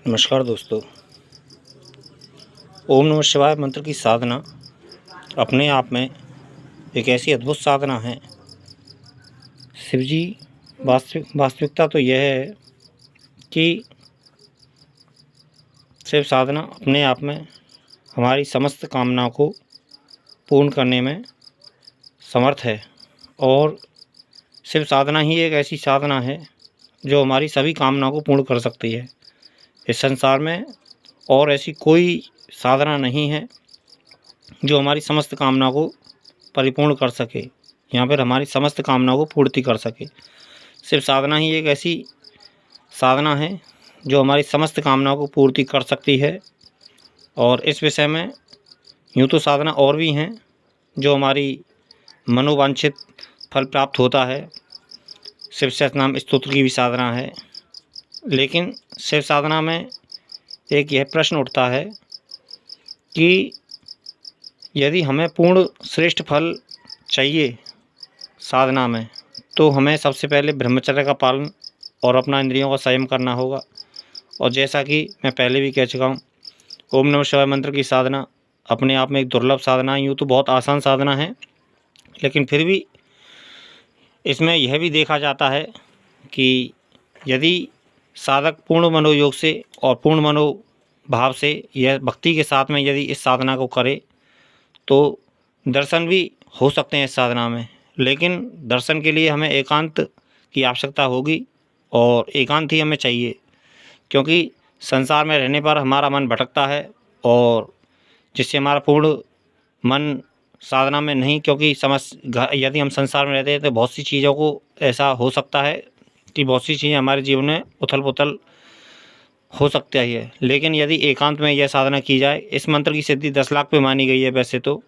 नमस्कार दोस्तों। ओम नमः शिवाय मंत्र की साधना अपने आप में एक ऐसी अद्भुत साधना है। शिव जी वास्तविकता तो यह है कि शिव साधना अपने आप में हमारी समस्त कामनाओं को पूर्ण करने में समर्थ है और शिव साधना ही एक ऐसी साधना है जो हमारी सभी कामनाओं को पूर्ण कर सकती है। इस संसार में और ऐसी कोई साधना नहीं है जो हमारी समस्त कामनाओं को परिपूर्ण कर सके, यहाँ पर हमारी समस्त कामनाओं को पूर्ति कर सके। सिर्फ साधना ही एक ऐसी साधना है जो हमारी समस्त कामनाओं को पूर्ति कर सकती है। और इस विषय में यूँ तो साधना और भी हैं जो हमारी मनोवांछित फल प्राप्त होता है। शिव सहस्त्रनाम स्तोत्र की भी साधना है, लेकिन शिव साधना में एक यह प्रश्न उठता है कि यदि हमें पूर्ण श्रेष्ठ फल चाहिए साधना में, तो हमें सबसे पहले ब्रह्मचर्य का पालन और अपना इंद्रियों का संयम करना होगा। और जैसा कि मैं पहले भी कह चुका हूँ, ओम नमः शिवाय मंत्र की साधना अपने आप में एक दुर्लभ साधना है। यूँ तो बहुत आसान साधना है, लेकिन फिर भी इसमें यह भी देखा जाता है कि यदि साधक पूर्ण मनोयोग से और पूर्ण मनोभाव से यह भक्ति के साथ में यदि इस साधना को करे तो दर्शन भी हो सकते हैं इस साधना में। लेकिन दर्शन के लिए हमें एकांत की आवश्यकता होगी और एकांत ही हमें चाहिए, क्योंकि संसार में रहने पर हमारा मन भटकता है और जिससे हमारा पूर्ण मन साधना में नहीं, क्योंकि यदि हम संसार में रहते हैं तो बहुत सी चीज़ों को ऐसा हो सकता है कि बहुत सी चीज़ें हमारे जीवन में उथल पुथल हो सकता ही है। लेकिन यदि एकांत में यह साधना की जाए, इस मंत्र की सिद्धि 10 लाख पे मानी गई है वैसे तो,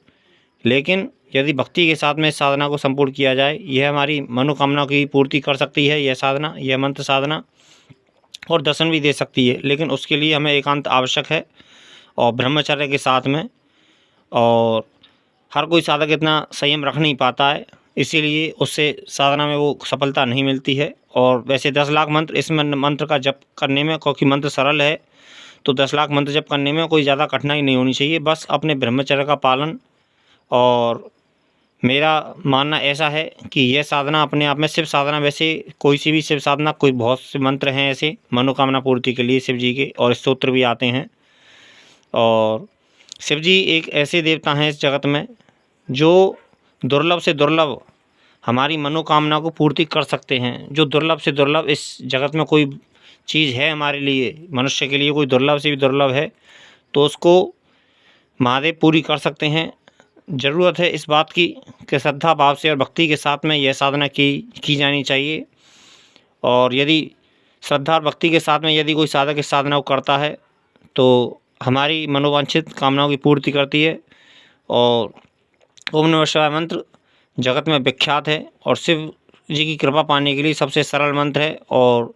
लेकिन यदि भक्ति के साथ में इस साधना को संपूर्ण किया जाए, यह हमारी मनोकामना की पूर्ति कर सकती है। यह साधना, यह मंत्र साधना, और दर्शन भी दे सकती है। लेकिन उसके लिए हमें एकांत आवश्यक है और ब्रह्मचर्य के साथ में। और हर कोई साधक इतना संयम रख नहीं पाता है, इसीलिए उससे साधना में वो सफलता नहीं मिलती है। और वैसे 10 लाख मंत्र इस मंत्र का जप करने में, क्योंकि मंत्र सरल है, तो 10 लाख मंत्र जप करने में कोई ज़्यादा कठिनाई नहीं होनी चाहिए। बस अपने ब्रह्मचर्य का पालन, और मेरा मानना ऐसा है कि यह साधना अपने आप में शिव साधना, वैसे कोई सी भी शिव साधना, कोई बहुत से मंत्र हैं ऐसे मनोकामना पूर्ति के लिए शिव जी के, और स्तोत्र भी आते हैं। और शिव जी एक ऐसे देवता हैं इस जगत में जो दुर्लभ से दुर्लभ हमारी मनोकामना को पूर्ति कर सकते हैं। जो दुर्लभ से दुर्लभ इस जगत में कोई चीज़ है हमारे लिए, मनुष्य के लिए कोई दुर्लभ से भी दुर्लभ है, तो उसको महादेव पूरी कर सकते हैं। ज़रूरत है इस बात की कि श्रद्धा भाव से और भक्ति के साथ में यह साधना की जानी चाहिए। और यदि श्रद्धा और भक्ति के साथ में यदि कोई साधक इस साधना को करता है तो हमारी मनोवांछित कामनाओं की पूर्ति करती है। और ओम नमः शिवाय मंत्र जगत में विख्यात है और शिव जी की कृपा पाने के लिए सबसे सरल मंत्र है और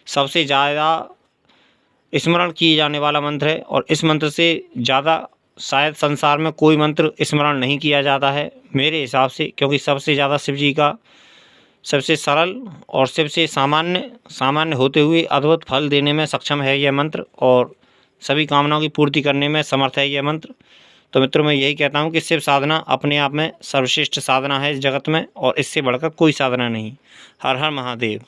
सबसे ज़्यादा स्मरण किए जाने वाला मंत्र है। और इस मंत्र से ज़्यादा शायद संसार में कोई मंत्र स्मरण नहीं किया जाता है मेरे हिसाब से, क्योंकि सबसे ज़्यादा शिव जी का सबसे सरल और सबसे सामान्य होते हुए अद्भुत फल देने में सक्षम है यह मंत्र, और सभी कामनाओं की पूर्ति करने में समर्थ है यह मंत्र। तो मित्रों, मैं यही कहता हूँ कि शिव साधना अपने आप में सर्वश्रेष्ठ साधना है इस जगत में, और इससे बढ़कर कोई साधना नहीं। हर हर महादेव।